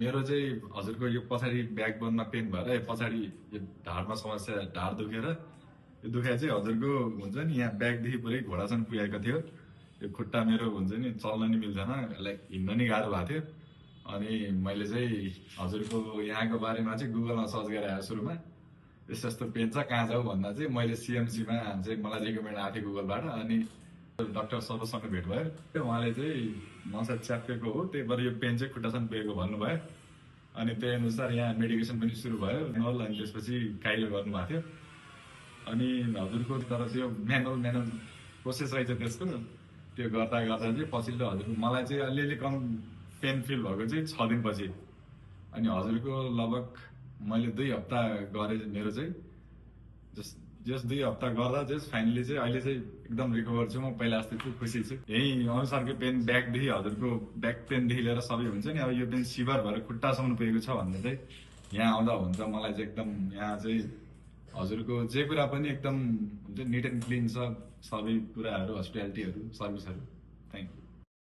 मेरो चाहिँ हजुरको यो पछाडि ब्याकबोनमा पेन भएर पछाडि यो ढाडमा समस्या, ढाड दुखेर यो दुखाइ चाहिँ हजुरको हुन्छ नि यहाँ ब्याकदेखि पुरै घोडासम्म पुगेको थियो। यो खुट्टा मेरो हुन्छ नि चल्न नि मिल्दैन, लाइक हिँड्न नि गाह्रो भएको थियो। अनि मैले चाहिँ हजुरको यहाँको बारेमा चाहिँ गुगलमा सर्च गरेर आएँ सुरुमा। यस्तो यस्तो पेन छ, कहाँ जाऊ भन्दा चाहिँ मैले सिएमसीमा चाहिँ मलाई रिकमेन्ड आएको थियो गुगलबाट। अनि डाक्टर सरोजसँग भेट भयो। उहाँले चाहिँ नसा च्यापेको हो, त्यही भएर यो पेन चाहिँ खुट्टासम्म पुगेको भन्नुभयो। अनि त्यही अनुसार यहाँ मेडिकेसन पनि सुरु भयो नल, अनि त्यसपछि काइलो गर्नुभएको थियो। अनि हजुरको तर त्यो म्यानुअल प्रोसेस रहेछ त्यसको, त्यो गर्दा गर्दा चाहिँ पछिल्लो हजुरको मलाई चाहिँ अलिअलि कम पेन फिल भएको चाहिँ 6 दिनपछि। अनि हजुरको लगभग मैले 2 हप्ता गरेँ मेरो चाहिँ जस 2 हप्ता गर्दा जस फाइनली चाहिँ अहिले चाहिँ एकदम रिकभर छु म, पहिला जस्तै छु, खुसी छु। यही अनुसारको पेन ब्याकदेखि हजुरको ब्याक पेनदेखि लिएर सबै हुन्छ नि, अब यो पेन सिभर भएर खुट्टासम्म पुगेको छ भन्ने चाहिँ यहाँ आउँदा हुन्छ। मलाई चाहिँ एकदम यहाँ चाहिँ हजुरको जे कुरा पनि एकदम हुन्छ निट एन्ड क्लिन छ, सबै कुराहरू, हस्पिटालिटीहरू, सर्भिसहरू। Thank you.